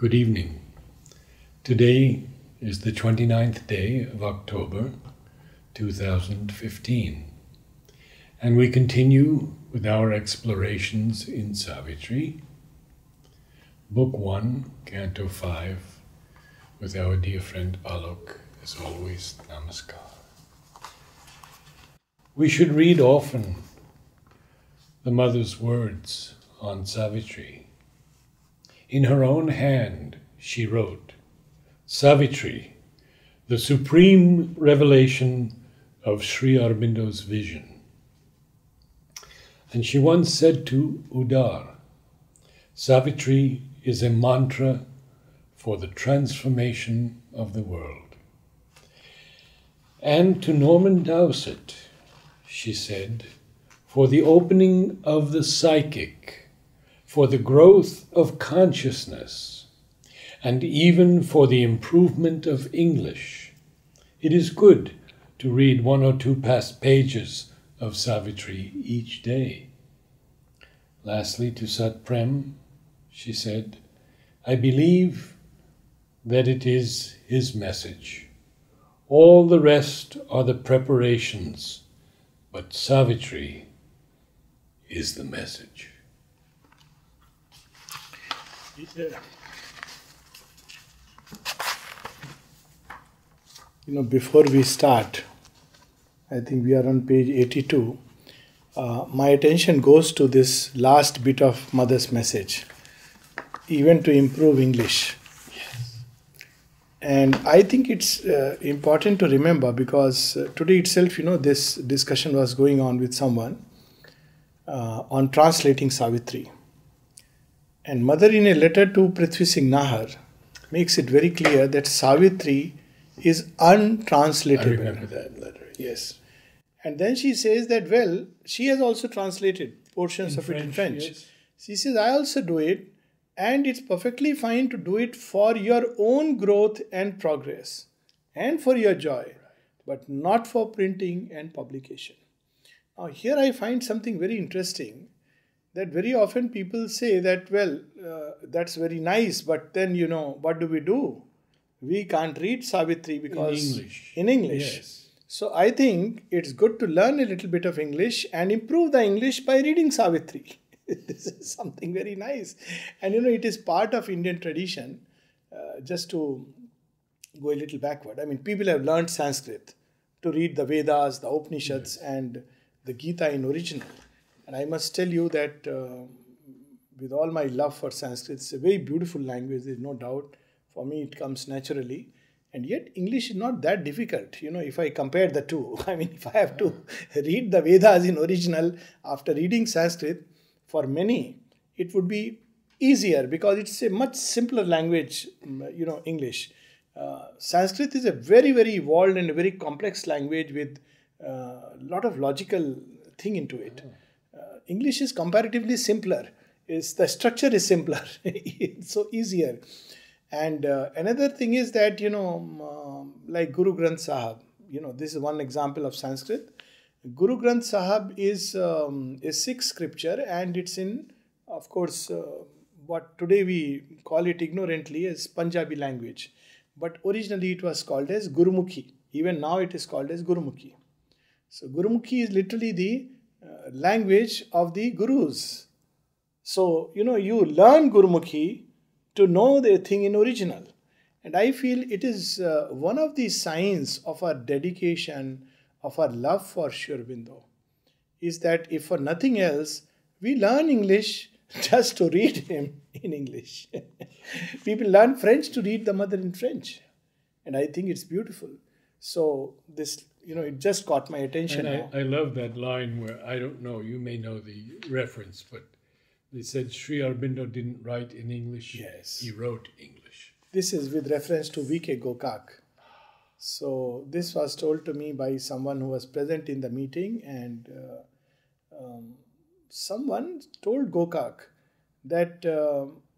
Good evening. Today is the 29th day of October 2015, and we continue with our explorations in Savitri, Book 1, Canto 5, with our dear friend Alok, as always, Namaskar. We should read often the mother's words on Savitri. In her own hand, she wrote, Savitri, the supreme revelation of Sri Aurobindo's vision. And she once said to Udar, Savitri is a mantra for the transformation of the world. And to Norman Dowsett, she said, for the opening of the psychic, for the growth of consciousness, and even for the improvement of English, it is good to read 1 or 2 past pages of Savitri each day. Lastly, to Sat Prem, she said, I believe that it is his message. All the rest are the preparations, but Savitri is the message. Before we start, I think we are on page 82. My attention goes to this last bit of Mother's message, even to improve English. Yes. And I think it's important to remember because today itself, this discussion was going on with someone on translating Savitri. And Mother, in a letter to Prithvi Singh Nahar, makes it very clear that Savitri is untranslatable. I remember that letter. Yes. And then she says that, she has also translated portions of it in French. Yes. She says, I also do it, and it's perfectly fine to do it for your own growth and progress, and for your joy, but not for printing and publication. Now, here I find something very interesting, that very often people say that, that's very nice, but then, what do? We can't read Savitri because... In English. Yes. So I think it's good to learn a little bit of English and improve the English by reading Savitri. This is something very nice. And it is part of Indian tradition. Just to go a little backward. People have learned Sanskrit to read the Vedas, the Upanishads, and the Gita in original. And I must tell you that with all my love for Sanskrit, it's a very beautiful language, there's no doubt. For me, it comes naturally. And yet, English is not that difficult, if I compare the two. If I have to read the Vedas in original after reading Sanskrit, for many, it would be easier because it's a much simpler language, English. Sanskrit is a very, very evolved and a very complex language with a lot of logical thing into it. English is comparatively simpler. The structure is simpler. It's so easier. And another thing is that, like Guru Granth Sahib, this is one example of Sanskrit. Guru Granth Sahib is a Sikh scripture, and it's in, of course, what today we call it ignorantly as Punjabi language. But originally it was called as Gurumukhi. Even now it is called as Gurumukhi. So Gurumukhi is literally the language of the Gurus. So, you learn Gurumukhi to know the thing in original. And I feel it is one of the signs of our dedication, of our love for Sri Aurobindo, is that if for nothing else, we learn English just to read him in English. People learn French to read the mother in French. And I think it's beautiful. So this, it just caught my attention. And I love that line where, I don't know, you may know the reference, but they said Sri Aurobindo didn't write in English. Yes. He wrote English. This is with reference to V.K. Gokak. So this was told to me by someone who was present in the meeting, and someone told Gokak that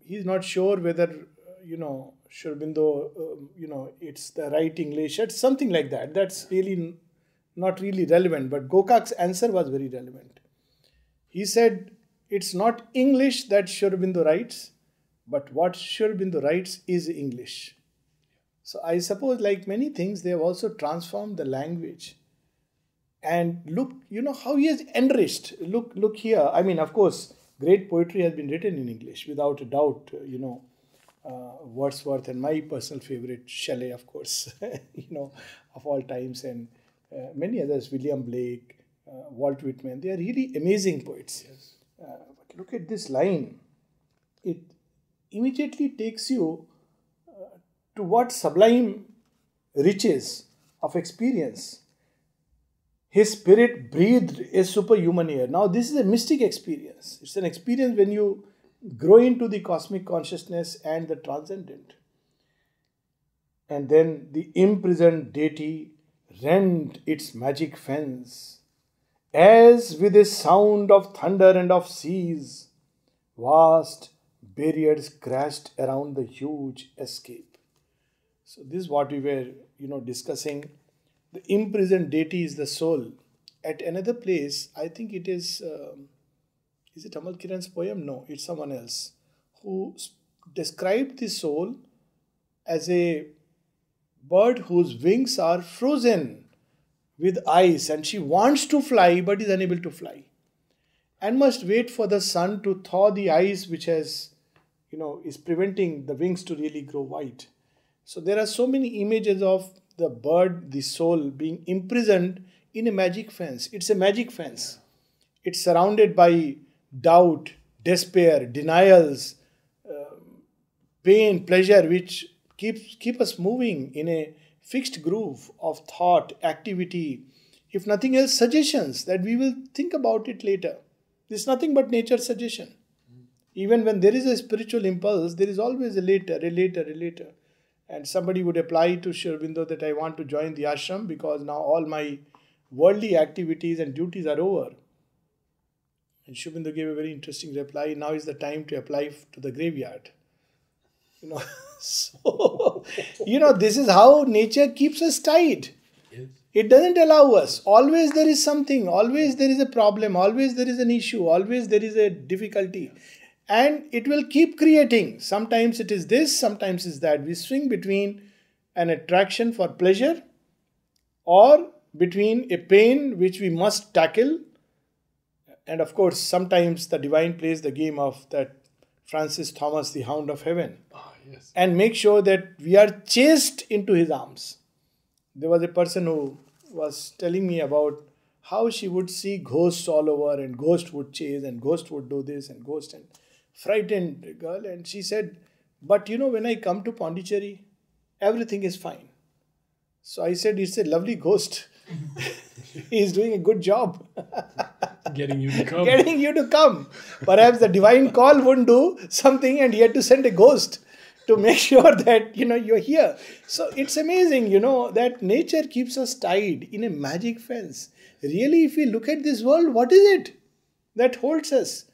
he's not sure whether, Sri Aurobindo, it's the right English. It's something like that. That's really not really relevant. But Gokak's answer was very relevant. He said, it's not English that Sri Aurobindo writes, But what Sri Aurobindo writes is English. So I suppose, like many things, they have also transformed the language. And look, how he has enriched. Look here. I mean, of course, great poetry has been written in English, without a doubt. Wordsworth and my personal favorite, Shelley, of course, of all times, and many others, William Blake, Walt Whitman. They are really amazing poets. Yes. But look at this line. It immediately takes you to what sublime riches of experience. His spirit breathed a superhuman air. Now, this is a mystic experience. It's an experience when you grow into the cosmic consciousness and the transcendent. And then the imprisoned deity rent its magic fence, as with a sound of thunder and of seas, vast barriers crashed around the huge escape. So this is what we were, discussing. The imprisoned deity is the soul. At another place, I think it is it Amal Kiran's poem? No, it's someone else who described the soul as a bird whose wings are frozen with ice, and she wants to fly but is unable to fly, and must wait for the sun to thaw the ice which has, is preventing the wings to really grow white. So there are so many images of the bird, the soul, being imprisoned in a magic fence. It's a magic fence. It's surrounded by doubt, despair, denials, pain, pleasure, which keep us moving in a fixed groove of thought, activity, if nothing else, suggestions that we will think about it later. This is nothing but nature's suggestion. Even when there is a spiritual impulse, there is always a later, a later, a later. And somebody would apply to Sri Aurobindo that I want to join the ashram because now all my worldly activities and duties are over. And Sri Aurobindo gave a very interesting reply. Now is the time to apply to the graveyard. So, this is how nature keeps us tied. Yes. It doesn't allow us. Always there is something. Always there is a problem. Always there is an issue. Always there is a difficulty. And it will keep creating. Sometimes it is this, sometimes it's that. We swing between an attraction for pleasure or between a pain which we must tackle. And of course, sometimes the divine plays the game of that Francis Thomas, the Hound of Heaven. Ah, yes. And make sure that we are chased into his arms. There was a person who was telling me about how she would see ghosts all over, and ghost would chase, and ghost would do this, and ghost, and frightened girl. And she said, but when I come to Pondicherry, everything is fine. So I said, it's a lovely ghost. He is doing a good job. Getting you to come. Getting you to come. Perhaps the divine call wouldn't do something and he had to send a ghost to make sure that, you're here. So it's amazing, that nature keeps us tied in a magic fence. Really, if we look at this world, what is it that holds us?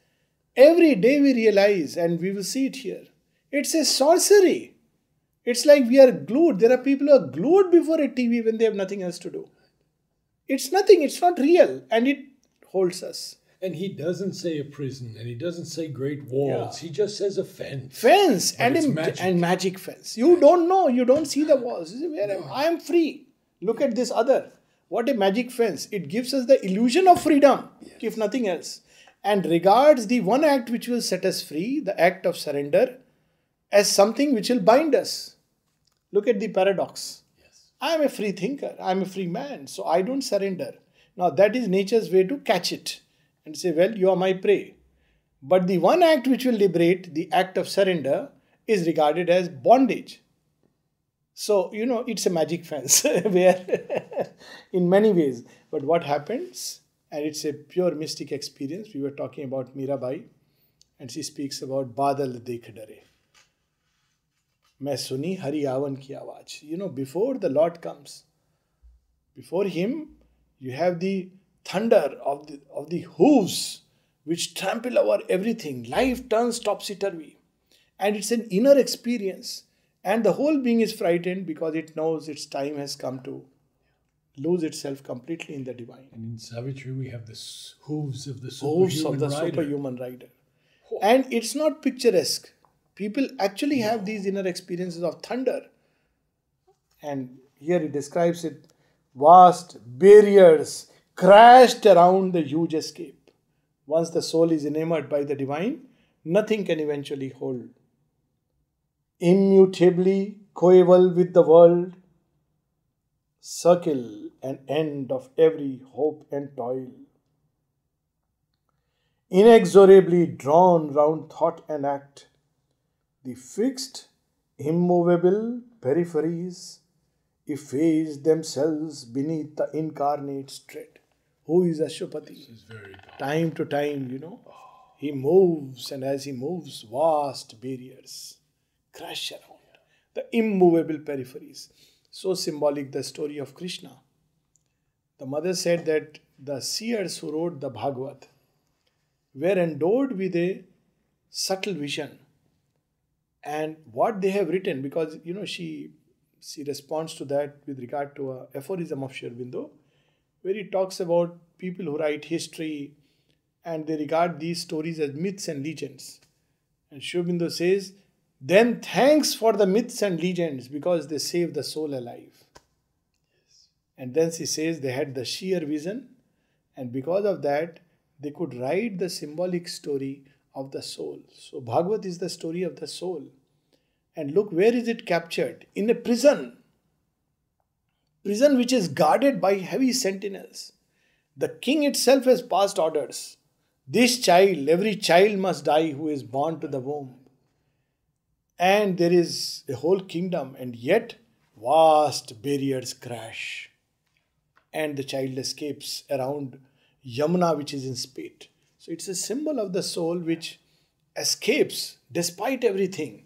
Every day we realize, and we will see it here, it's a sorcery. It's like we are glued. There are people who are glued before a TV when they have nothing else to do. It's nothing, it's not real, and it holds us. And he doesn't say a prison, and he doesn't say great walls. Yeah. He just says a fence. Fence and magic fence. You don't know, you don't see the walls. I am free. Look at this other. What a magic fence. It gives us the illusion of freedom, yes, if nothing else. And regards the one act which will set us free, the act of surrender, as something which will bind us. Look at the paradox. Yes. I am a free thinker. I am a free man. So I don't surrender. Now that is nature's way to catch it and say, well, you are my prey. But the one act which will liberate, the act of surrender, is regarded as bondage. So, it's a magic fence where in many ways. But what happens, and it's a pure mystic experience. We were talking about Mirabai, and she speaks about Badal dekh dare. Main suni Hari Avan ki awaaj. Before the Lord comes, before him, you have the thunder of the hooves which trample over everything. Life turns topsy-turvy. And it's an inner experience. And the whole being is frightened because it knows its time has come to lose itself completely in the divine. And in Savitri, we have the hooves of the superhuman rider. And it's not picturesque. People actually have these inner experiences of thunder. And here he describes it, vast barriers crashed around the huge escape. Once the soul is enamored by the divine, nothing can eventually hold. Immutably coeval with the world, circle and end of every hope and toil. Inexorably drawn round thought and act, the fixed, immovable peripheries efface themselves beneath the incarnate's tread. Who is Ashwapati? This is very powerful. Time to time, he moves, and as he moves, vast barriers crash around. The immovable peripheries. So symbolic the story of Krishna. The mother said that the seers who wrote the Bhagavad were endowed with a subtle vision. And what they have written, because she responds to that with regard to a aphorism of Sri Aurobindo, where he talks about people who write history and they regard these stories as myths and legends. And Sri Aurobindo says, then thanks for the myths and legends because they save the soul alive. Yes. And then she says they had the sheer vision, and because of that, they could write the symbolic story of the soul. So Bhagavad is the story of the soul. And look, where is it captured? In a prison. Prison which is guarded by heavy sentinels. The king itself has passed orders. This child, every child must die who is born to the womb. And there is a whole kingdom, and yet vast barriers crash. And the child escapes around Yamuna, which is in spate. So it's a symbol of the soul which escapes despite everything.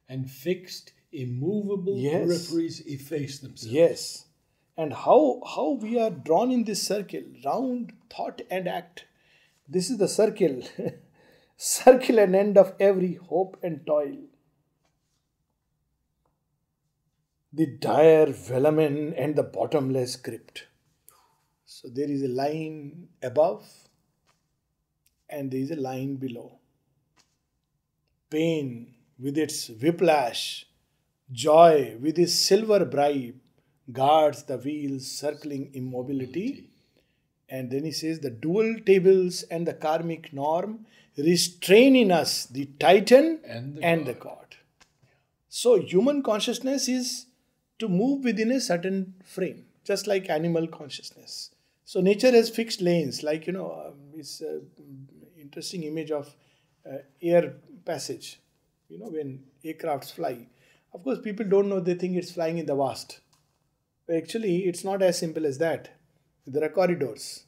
And fixed, immovable peripheries efface themselves. Yes. And how we are drawn in this circle, round thought and act. This is the circle. Circle and end of every hope and toil. The dire velamen and the bottomless crypt. So there is a line above and there is a line below. Pain with its whiplash, joy with its silver bribe guards the wheels circling immobility. And then he says the dual tables and the karmic norm restrain in us the titan and the god. So human consciousness is to move within a certain frame, just like animal consciousness. So nature has fixed lanes, like, it's an interesting image of air passage, when aircrafts fly. Of course, people don't know, they think it's flying in the vast. But actually, it's not as simple as that. There are corridors.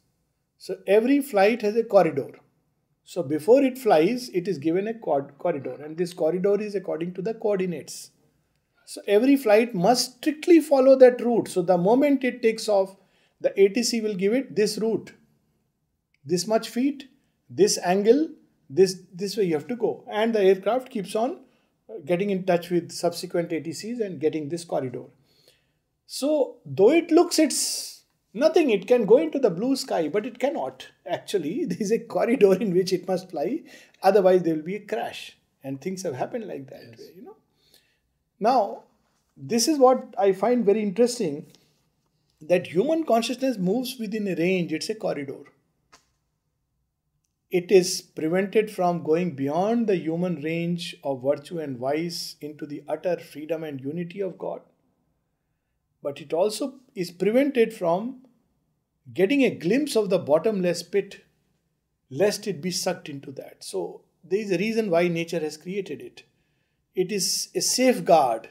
So every flight has a corridor. So before it flies, it is given a corridor, and this corridor is according to the coordinates. So every flight must strictly follow that route. So the moment it takes off, the ATC will give it this route, this much feet, this angle, this way you have to go. And the aircraft keeps on getting in touch with subsequent ATCs and getting this corridor. So though it looks it's nothing, it can go into the blue sky, but it cannot. Actually, there is a corridor in which it must fly. Otherwise, there will be a crash. And things have happened like that. Yes. Now, this is what I find very interesting, that human consciousness moves within a range. It's a corridor. It is prevented from going beyond the human range of virtue and vice into the utter freedom and unity of God. But it also is prevented from getting a glimpse of the bottomless pit, lest it be sucked into that. So there is a reason why nature has created it. It is a safeguard.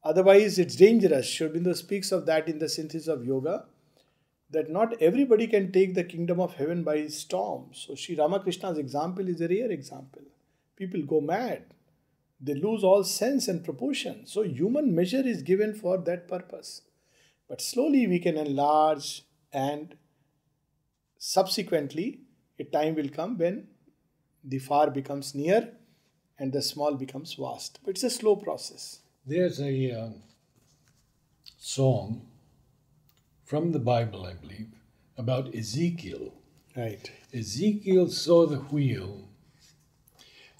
Otherwise, it's dangerous. Sri Aurobindo speaks of that in the Synthesis of Yoga, that not everybody can take the kingdom of heaven by storm. So Sri Ramakrishna's example is a rare example. People go mad. They lose all sense and proportion. So human measure is given for that purpose. But slowly we can enlarge, and subsequently a time will come when the far becomes near and the small becomes vast. But it's a slow process. There's a song from the Bible, I believe, about Ezekiel. Right. Ezekiel saw the wheel,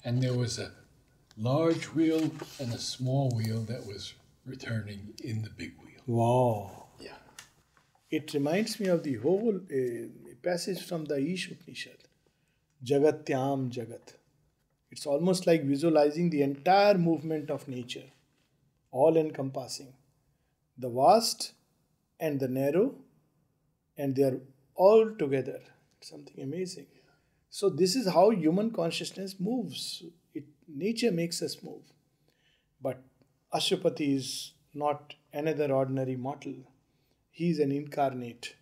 and there was a large wheel and a small wheel that was returning in the big wheel. Wow. Yeah. It reminds me of the whole passage from the Ishopanishad. Jagatyam Jagat. It's almost like visualizing the entire movement of nature, all encompassing. The vast and the narrow, and they are all together. It's something amazing. So, this is how human consciousness moves. Nature makes us move. But Ashwapati is not another ordinary mortal. He is an incarnate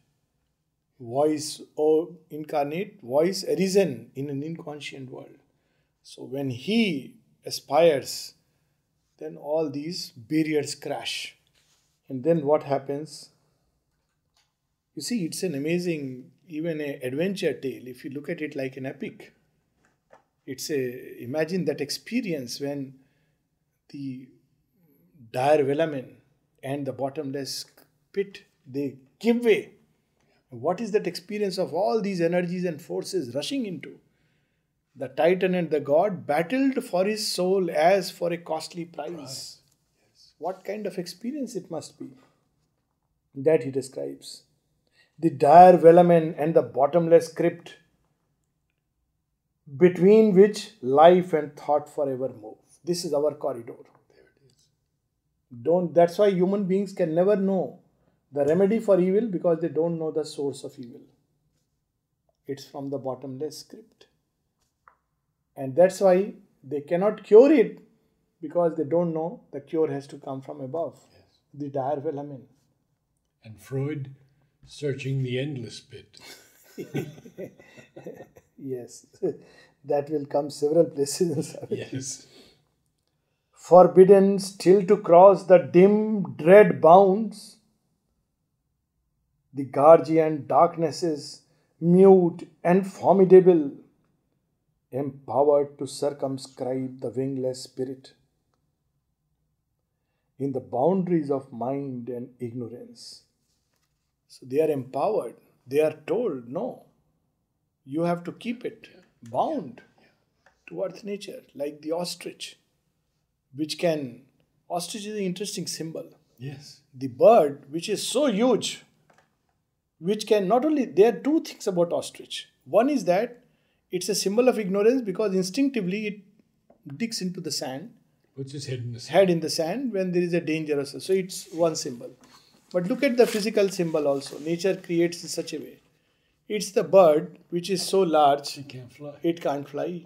voice, or incarnate voice arisen in an inconscient world. So when he aspires, then all these barriers crash. And then what happens? You see, it's an amazing, even an adventure tale. If you look at it like an epic, imagine that experience when the dire velamen and the bottomless pit, they give way. What is that experience of all these energies and forces rushing into? The Titan and the god battled for his soul as for a costly prize. Right. Yes. What kind of experience it must be? That he describes. The dire velamen and the bottomless crypt, between which life and thought forever move. This is our corridor. There it is. That's why human beings can never know the remedy for evil, because they don't know the source of evil. It's from the bottomless crypt. And that's why they cannot cure it, because they don't know the cure has to come from above. Yes. The dire velamen. And Freud searching the endless pit. Yes. That will come several places in Savitri. Yes. Forbidden still to cross the dim dread bounds, the guardian darknesses, mute and formidable, empowered to circumscribe the wingless spirit in the boundaries of mind and ignorance. So they are empowered. They are told, no, you have to keep it bound towards nature, like the ostrich, ostrich is an interesting symbol. Yes. The bird, which is so huge, which can not only, there are two things about ostrich. One is that it's a symbol of ignorance, because instinctively it digs into the sand. Puts its head in the sand. Head in the sand when there is a danger. So it's one symbol. But look at the physical symbol also. Nature creates in such a way. It's the bird which is so large. It can't fly. It can't fly.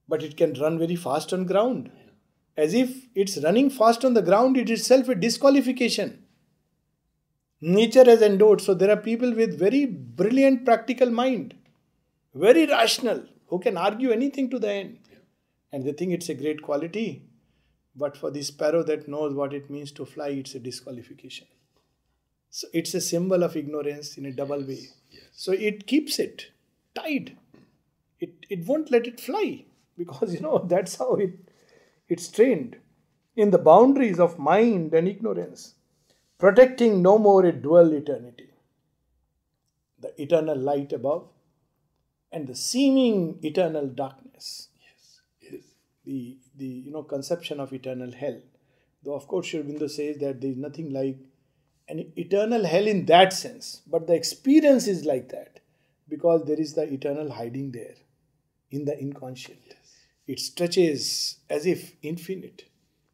But it can run very fast on ground. Yeah. As if it's running fast on the ground, it is itself a disqualification. Nature has endowed. So there are people with very brilliant practical mind, very rational, who can argue anything to the end. Yeah. And they think it's a great quality. But for the sparrow that knows what it means to fly, it's a disqualification. So it's a symbol of ignorance in a double way. Yes. So it keeps it tied. It won't let it fly, because that's how it's trained in the boundaries of mind and ignorance, protecting no more a dual eternity, the eternal light above and the seeming eternal darkness. Yes. The conception of eternal hell. Though of course Aurobindo says that there is nothing like an eternal hell in that sense, but the experience is like that, because there is the eternal hiding there in the inconscient. Yes. It stretches as if infinite.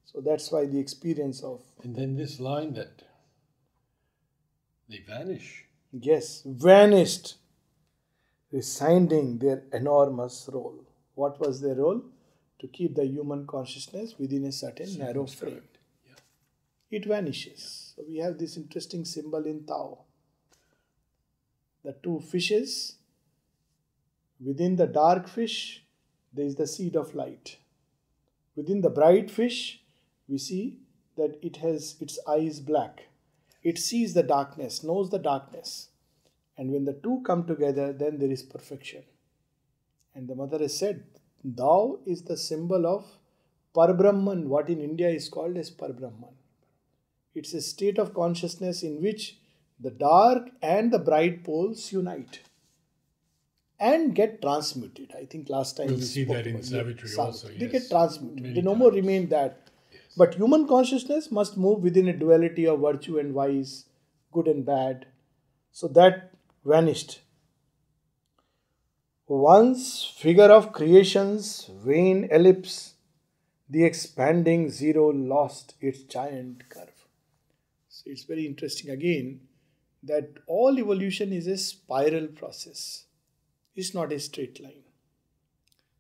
So that's why the experience of... And then this line that they vanish. Yes, vanished, rescinding their enormous role. What was their role? To keep the human consciousness within a certain narrow frame. Yeah. It vanishes. So we have this interesting symbol in Tao. The two fishes. Within the dark fish, there is the seed of light. Within the bright fish, we see that it has its eyes black. It sees the darkness, knows the darkness. And when the two come together, then there is perfection. And the mother has said, Thou is the symbol of Parbrahman, what in India is called as Parbrahman. It's a state of consciousness in which the dark and the bright poles unite. and get transmuted. I think last time We'll we see spoke that in about Savitri also. They Yes. get transmuted. Many They no more times. remain that. Yes. But human consciousness must move within a duality of virtue and vice, good and bad. So that vanished. Once figure of creation's vain ellipse, the expanding zero lost its giant curve. So it's very interesting again that all evolution is a spiral process. It's not a straight line.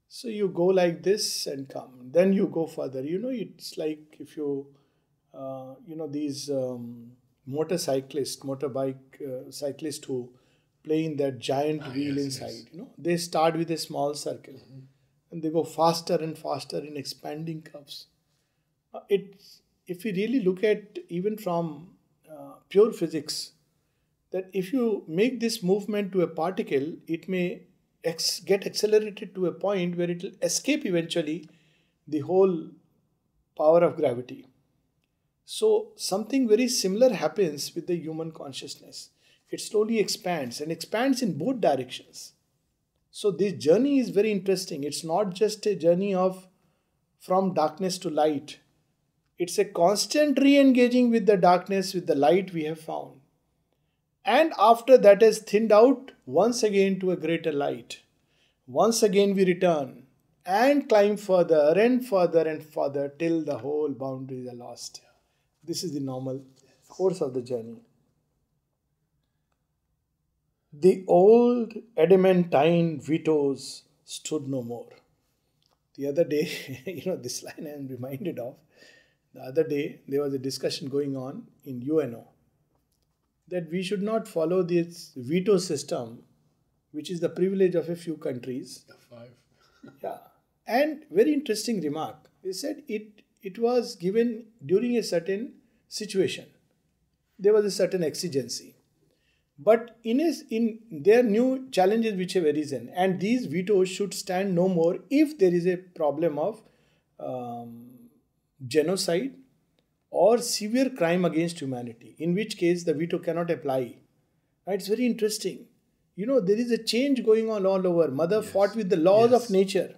So you go like this and come, then you go further. It's like if these motorbike cyclists who play in that giant wheel yes, inside. yes. They start with a small circle and they go faster and faster in expanding curves. If we really look at even from pure physics, that if you make this movement to a particle, it may get accelerated to a point where it will escape eventually the whole power of gravity. So something very similar happens with the human consciousness. It slowly expands and expands in both directions. So this journey is very interesting. It's not just a journey of from darkness to light. It's a constant re-engaging with the darkness, with the light we have found. And after that is thinned out, once again to a greater light. Once again we return and climb further and further and further till the whole boundaries are lost. This is the normal course of the journey. The old adamantine vetoes stood no more. The other day, this line I am reminded of. The other day, there was a discussion going on in UNO that we should not follow this veto system, which is the privilege of a few countries. The five. Yeah. And very interesting remark. They said it was given during a certain situation. There was a certain exigency. But in there are new challenges which have arisen, and these vetoes should stand no more if there is a problem of genocide or severe crime against humanity, in which case the veto cannot apply. It's very interesting. There is a change going on all over. Mother fought with the laws of nature.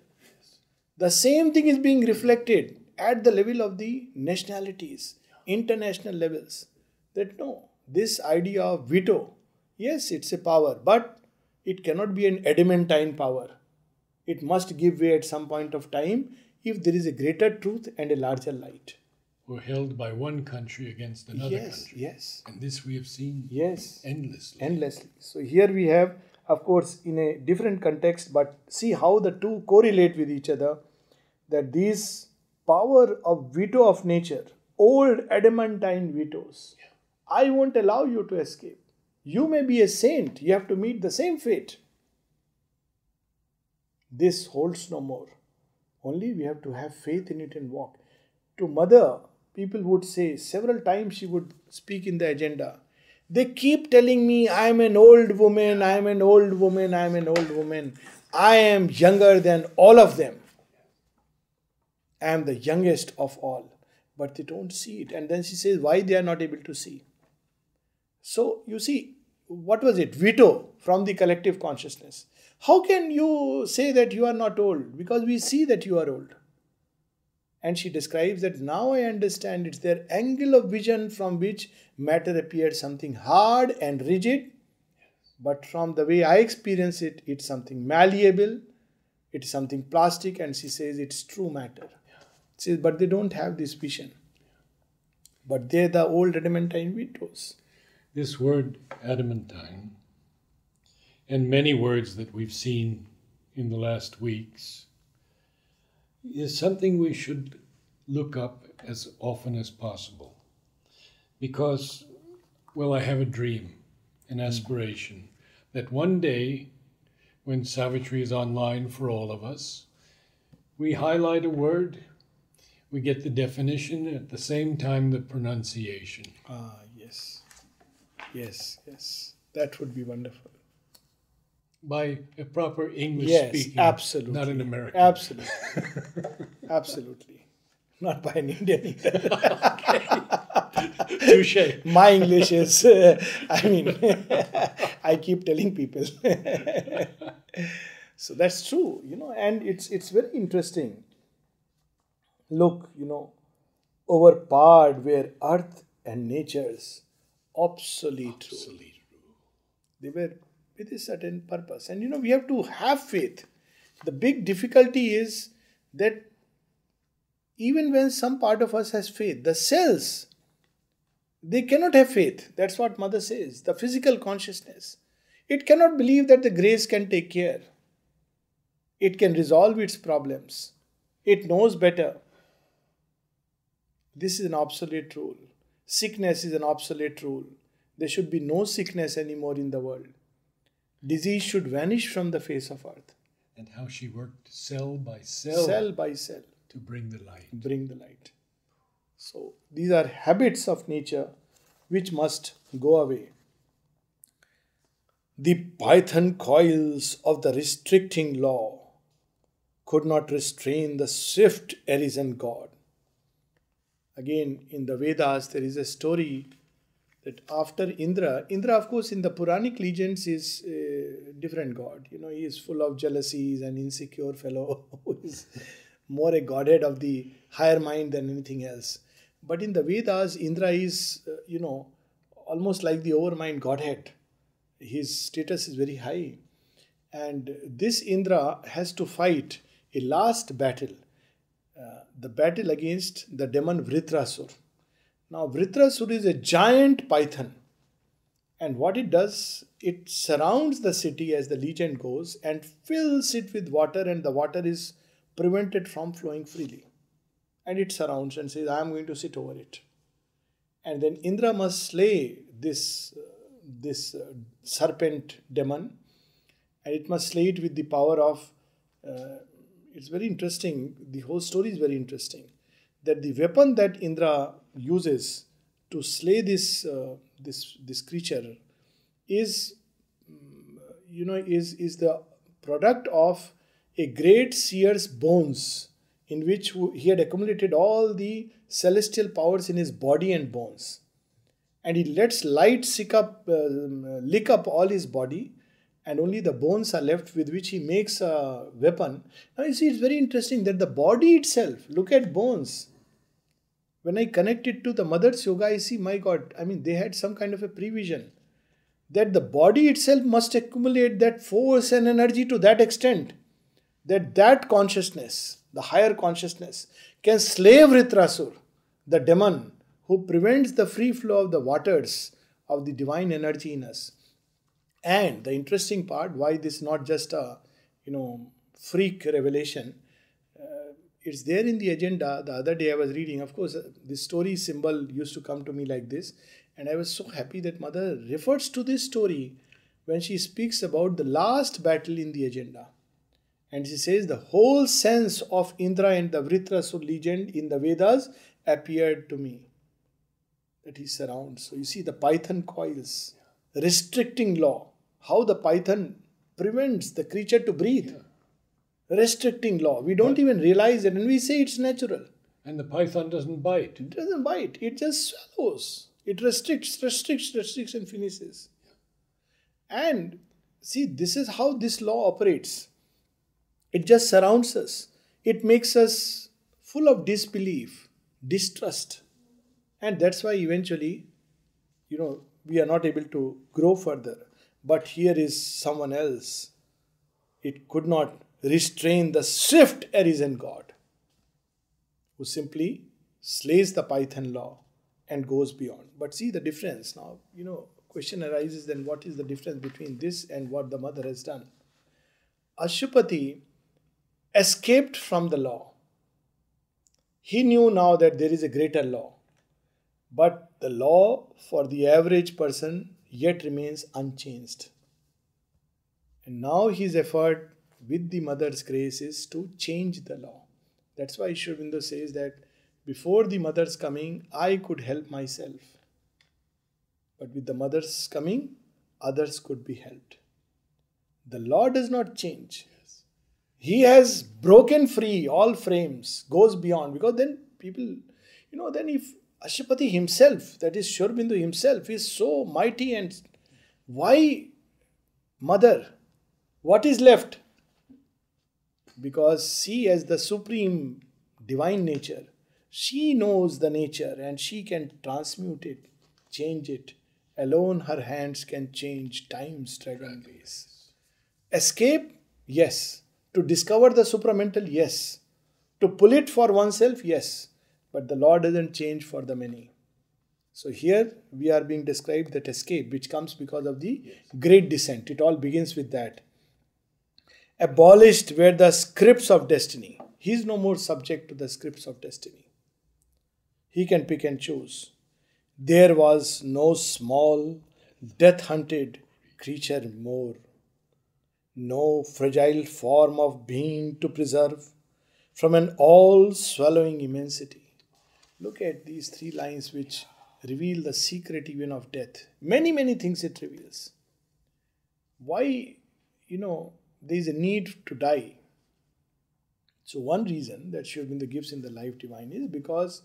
The same thing is being reflected at the level of the nationalities, international levels. That no, this idea of veto, yes, it's a power, but it cannot be an adamantine power. It must give way at some point of time if there is a greater truth and a larger light. We're held by one country against another country. Yes. And this we have seen endlessly. So here we have, of course, in a different context, but see how the two correlate with each other, that these power of veto of nature, old adamantine vetoes, I won't allow you to escape. You may be a saint, you have to meet the same fate. This holds no more. Only we have to have faith in it and walk. To Mother, people would say, several times she would speak in the agenda, they keep telling me I am an old woman, I am an old woman, I am an old woman. I am younger than all of them. I am the youngest of all. But they don't see it. And then she says, why they are not able to see? So, you see, what was it? Veto from the collective consciousness. How can you say that you are not old? Because we see that you are old. And she describes that now I understand it's their angle of vision from which matter appeared something hard and rigid. But from the way I experience it, it's something malleable, it's something plastic, and she says it's true matter. She says, but they don't have this vision. But they're the old adamantine vetoes. This word adamantine, and many words that we've seen in the last weeks, is something we should look up as often as possible. Because, well, I have a dream, an aspiration, that one day, when Savitri is online for all of us, we highlight a word, we get the definition, at the same time the pronunciation. Yes. Yes. That would be wonderful. By a proper English speaking, absolutely. not an American. Absolutely. Not by an Indian either. Touché. My English is, I keep telling people. So that's true, and it's very interesting. Look, overpowered were earth and nature's obsolete rule. They were with a certain purpose. And we have to have faith. The big difficulty is that even when some part of us has faith, the cells, they cannot have faith. That's what Mother says. The physical consciousness. It cannot believe that the grace can take care. It can resolve its problems. It knows better. This is an obsolete rule. Sickness is an obsolete rule. There should be no sickness anymore in the world. Disease should vanish from the face of earth. And how she worked cell by cell. Cell by cell. To bring the light. Bring the light. So these are habits of nature which must go away. The python coils of the restricting law could not restrain the swift arisen God. Again, in the Vedas, there is a story that after Indra of course in the Puranic legends is a different god. He is full of jealousies and insecure fellow who is more a godhead of the higher mind than anything else. But in the Vedas, Indra is, almost like the overmind godhead. His status is very high. And this Indra has to fight a last battle. The battle against the demon Vritrasur. Now, Vritrasur is a giant python. And what it does, it surrounds the city as the legend goes and fills it with water, and the water is prevented from flowing freely. And it surrounds and says, I am going to sit over it. And then Indra must slay this serpent demon, and it must slay it with the power of it's very interesting. The whole story is very interesting. That the weapon that Indra uses to slay this creature is the product of a great seer's bones, in which he had accumulated all the celestial powers in his body and bones, and he lets light lick up all his body, and only the bones are left with which he makes a weapon. Now you see, it's very interesting that the body itself, look at bones. When I connect it to the mother's yoga, I see, my God, they had some kind of a prevision that the body itself must accumulate that force and energy to that extent that consciousness, the higher consciousness, can slay Vritrasur, the demon who prevents the free flow of the waters of the divine energy in us. And the interesting part, why this is not just a freak revelation, it's there in the agenda. The other day I was reading, of course, this story symbol used to come to me like this, and I was so happy that Mother refers to this story when she speaks about the last battle in the agenda. And she says the whole sense of Indra and the Vritrasur legend in the Vedas appeared to me. That he surrounds. So you see the python coils, restricting law. How the python prevents the creature to breathe. Restricting law. We don't even realize it, and we say it's natural. And the python doesn't bite. It doesn't bite. It just swallows. It restricts and finishes. And see, this is how this law operates. It just surrounds us. It makes us full of disbelief, distrust. And that's why eventually, we are not able to grow further. But here is someone else. It could not restrain the swift arisen God, who simply slays the python law and goes beyond. But see the difference now. Question arises then, what is the difference between this and what the mother has done? Ashupati escaped from the law. He knew now that there is a greater law. But the law for the average person yet remains unchanged. And now his effort with the mother's grace is to change the law. That's why Aurobindo says that before the mother's coming, I could help myself. But with the mother's coming, others could be helped. The law does not change. Yes. He has broken free all frames, goes beyond. Because then people, then if Ashupati himself, that is Aurobindo himself, is so mighty, and why mother? What is left? Because she, as the supreme divine nature, she knows the nature and she can transmute it, change it. Alone her hands can change time's dragon ways. Escape? Yes. To discover the supramental? Yes. To pull it for oneself? Yes. But the law doesn't change for the many. So here we are being described that escape, which comes because of the great descent. It all begins with that. Abolished were the scripts of destiny. He is no more subject to the scripts of destiny. He can pick and choose. There was no small, death-hunted creature more. No fragile form of being to preserve from an all-swallowing immensity. Look at these three lines which reveal the secret even of death. Many, many things it reveals. Why, there is a need to die. So one reason that Sri Aurobindo gives in the Life Divine is because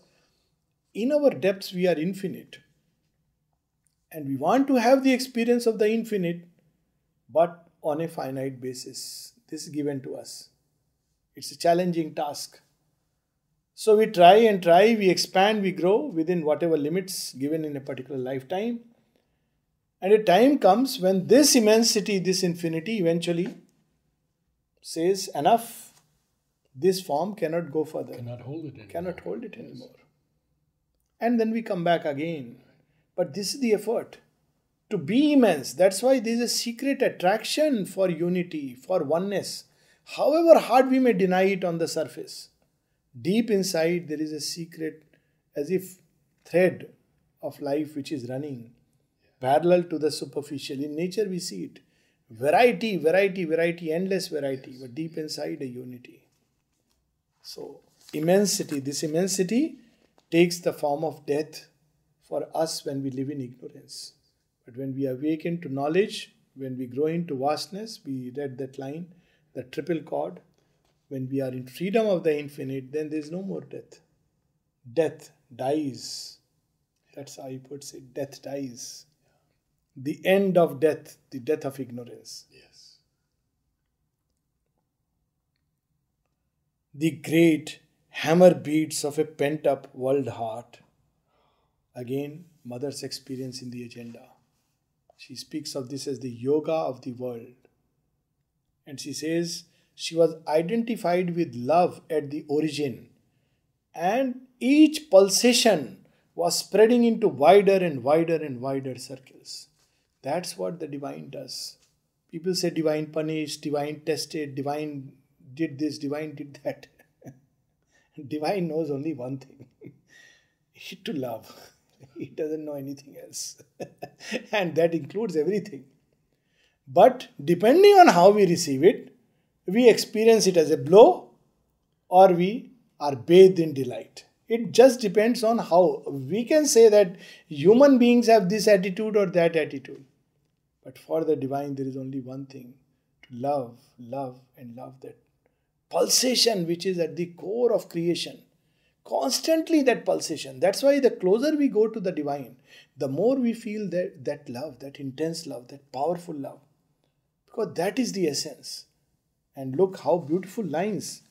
in our depths we are infinite. And we want to have the experience of the infinite, but on a finite basis. This is given to us. It's a challenging task. So we try and try, we expand, we grow within whatever limits given in a particular lifetime. And a time comes when this immensity, this infinity eventually says, enough, this form cannot go further. Cannot hold it anymore. Cannot hold it anymore. And then we come back again. But this is the effort. To be immense. That's why there is a secret attraction for unity, for oneness. However hard we may deny it on the surface, deep inside there is a secret, as if thread of life which is running parallel to the superficial. In nature we see it. Variety, variety, variety, endless variety, but deep inside a unity. So, immensity, this immensity takes the form of death for us when we live in ignorance. But when we awaken to knowledge, when we grow into vastness, we read that line, the triple chord, when we are in freedom of the infinite, then there is no more death. Death dies. That's how he puts it. Death dies. The end of death, the death of ignorance. Yes. The great hammer beats of a pent-up world heart. Again, Mother's experience in the agenda. She speaks of this as the yoga of the world. And she says she was identified with love at the origin. And each pulsation was spreading into wider and wider and wider circles. That's what the divine does. People say divine punished, divine tested, divine did this, divine did that. Divine knows only one thing. To love. He doesn't know anything else. And that includes everything. But depending on how we receive it, we experience it as a blow or we are bathed in delight. It just depends on how. We can say that human beings have this attitude or that attitude. But for the divine, there is only one thing. To love, love and love, that pulsation which is at the core of creation. Constantly that pulsation. That's why the closer we go to the divine, the more we feel that love, that intense love, that powerful love. Because that is the essence. And look how beautiful lines.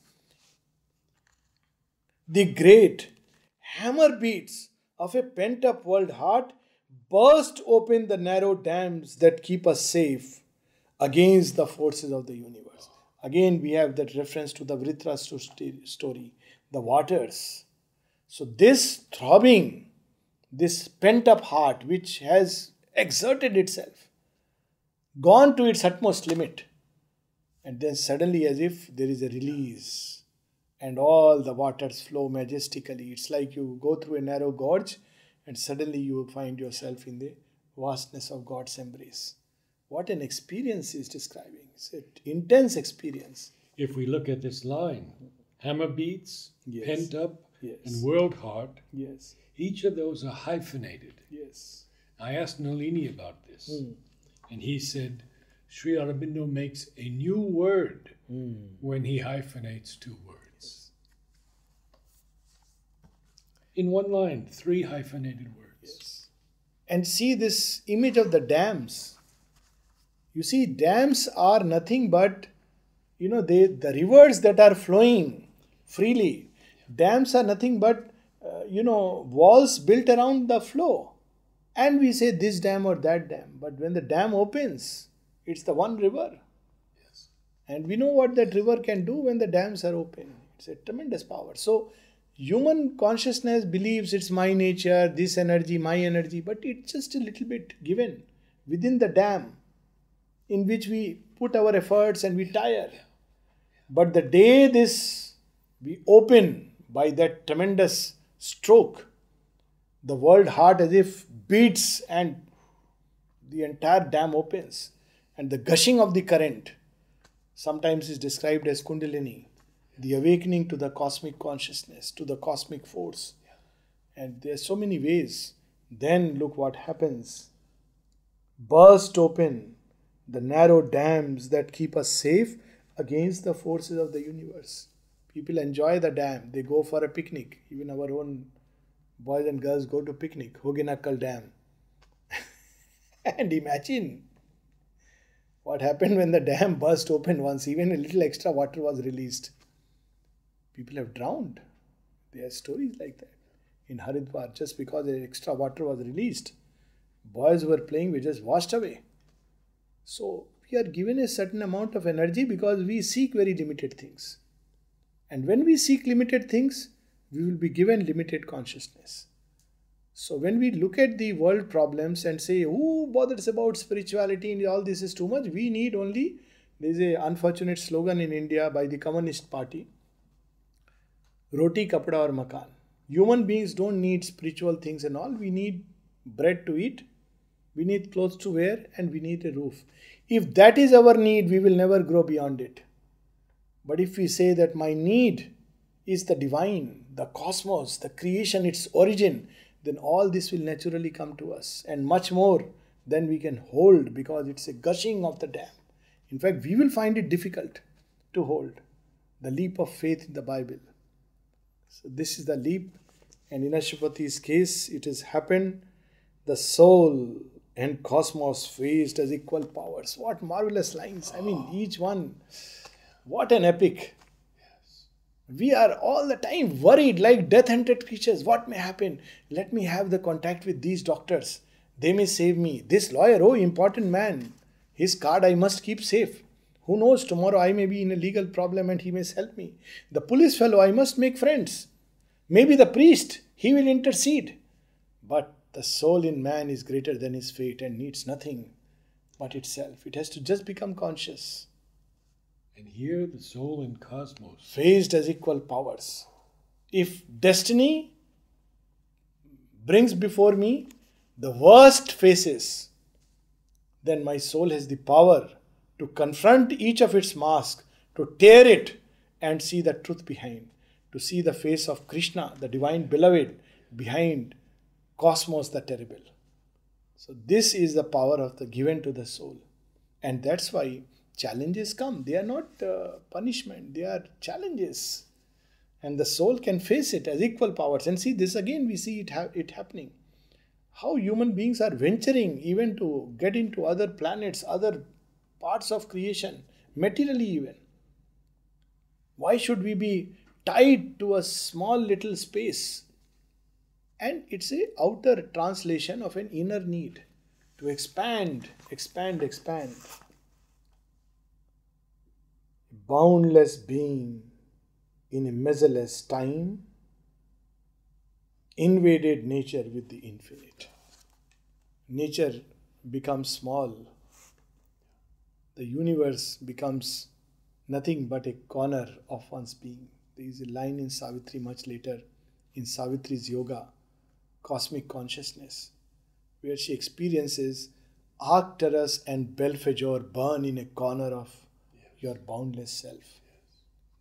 The great hammer beats of a pent-up world heart burst open the narrow dams that keep us safe against the forces of the universe. Again, we have that reference to the Vritra story, the waters. So this throbbing, this pent-up heart which has exerted itself, gone to its utmost limit, and then suddenly as if there is a release and all the waters flow majestically. It's like you go through a narrow gorge and suddenly you find yourself in the vastness of God's embrace. What an experience he is describing. It's an intense experience. If we look at this line, hammer beats, Yes. pent up, Yes. and world heart, Yes. each of those are hyphenated. Yes. I asked Nalini about this, and he said Sri Aurobindo makes a new word when he hyphenates two words. In one line, 3 hyphenated words. Yes. And see this image of the dams. You see, dams are nothing but, the rivers that are flowing freely. Dams are nothing but, walls built around the flow. And we say this dam or that dam. But when the dam opens, it's the one river. Yes. And we know what that river can do when the dams are open. It's a tremendous power. So, human consciousness believes it's my nature, this energy, my energy, but it's just a little bit given within the dam in which we put our efforts and we tire. But the day we open by that tremendous stroke, the world heart as if beats and the entire dam opens, and the gushing of the current sometimes is described as Kundalini, the awakening to the cosmic consciousness, to the cosmic force. And there are so many ways. Then look what happens. Burst open the narrow dams that keep us safe against the forces of the universe. People enjoy the dam. They go for a picnic. Even our own boys and girls go to picnic, Hoginakkal Dam. And imagine what happened when the dam burst open once. Even a little extra water was released. People have drowned. There are stories like that. In Haridwar, just because the extra water was released, boys who were playing were just washed away. So we are given a certain amount of energy because we seek very limited things. And when we seek limited things, we will be given limited consciousness. So when we look at the world problems and say, who bothers about spirituality and all this is too much, we need only, there is an unfortunate slogan in India by the Communist Party, Roti, Kapda or Makan. Human beings don't need spiritual things and all. We need bread to eat, we need clothes to wear, and we need a roof. If that is our need, we will never grow beyond it. But if we say that my need is the divine, the cosmos, the creation, its origin, then all this will naturally come to us, and much more than we can hold, because it's a gushing of the dam. In fact, we will find it difficult to hold the leap of faith in the Bible. So this is the leap, and in Ashwapati's case, it has happened. The soul and cosmos faced as equal powers. What marvelous lines. I mean, each one, what an epic. We are all the time worried like death-hunted creatures. What may happen? Let me have the contact with these doctors. They may save me. This lawyer, oh, important man. His card I must keep safe. Who knows, tomorrow I may be in a legal problem and he may help me. The police fellow, I must make friends. Maybe the priest, he will intercede. But the soul in man is greater than his fate and needs nothing but itself. It has to just become conscious. And here the soul and cosmos faced as equal powers. If destiny brings before me the worst faces, then my soul has the power to confront each of its masks, to tear it and see the truth behind, to see the face of Krishna, the divine beloved, behind cosmos the terrible. So this is the power of the given to the soul. And that's why challenges come. They are not punishment, they are challenges. And the soul can face it as equal powers. And see, this again we see it happening. How human beings are venturing even to get into other planets, other parts of creation, materially even. Why should we be tied to a small little space? And it's an outer translation of an inner need to expand. Boundless being in a measureless time invaded nature with the infinite. Nature becomes small. The universe becomes nothing but a corner of one's being. There is a line in Savitri much later, in Savitri's yoga, cosmic consciousness, where she experiences Arcturus and Belphegor burn in a corner of your boundless self.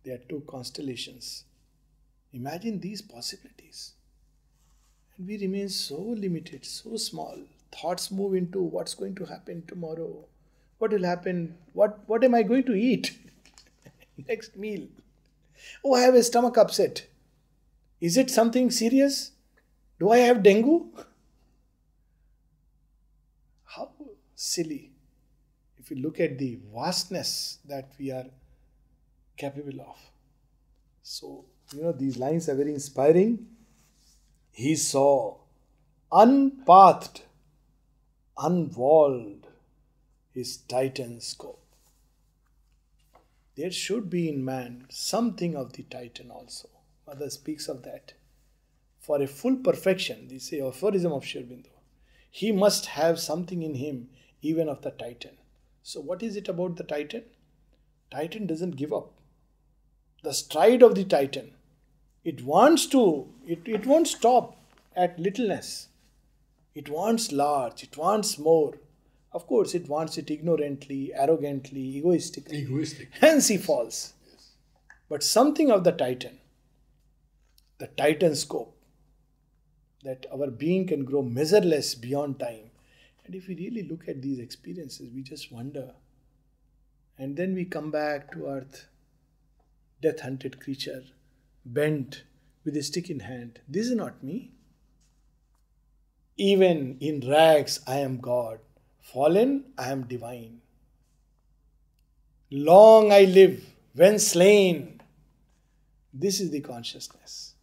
They are two constellations. Imagine these possibilities. And we remain so limited, so small. Thoughts move into what's going to happen tomorrow. What will happen? What am I going to eat? Next meal. Oh, I have a stomach upset. Is it something serious? Do I have dengue? How silly. if you look at the vastness that we are capable of. So, these lines are very inspiring. He saw unpathed, unwalled his Titan scope. There should be in man something of the Titan also. Mother speaks of that. For a full perfection, this is aphorism of Aurobindo, he must have something in him even of the Titan. So what is it about the Titan? Titan doesn't give up. The stride of the Titan, it wants to, it won't stop at littleness. It wants large, it wants more. Of course, it wants it ignorantly, arrogantly, egoistically. Hence he falls. Yes. But something of the Titan scope, that our being can grow measureless beyond time. And if we really look at these experiences, we just wonder. And then we come back to earth, death-hunted creature, bent with a stick in hand. This is not me. Even in rags, I am God. Fallen, I am divine. Long I live, when slain. This is the consciousness.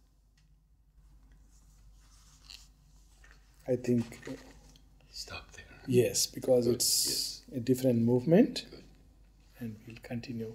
I think. Stop there. Yes, because it's a different movement. Good. And we'll continue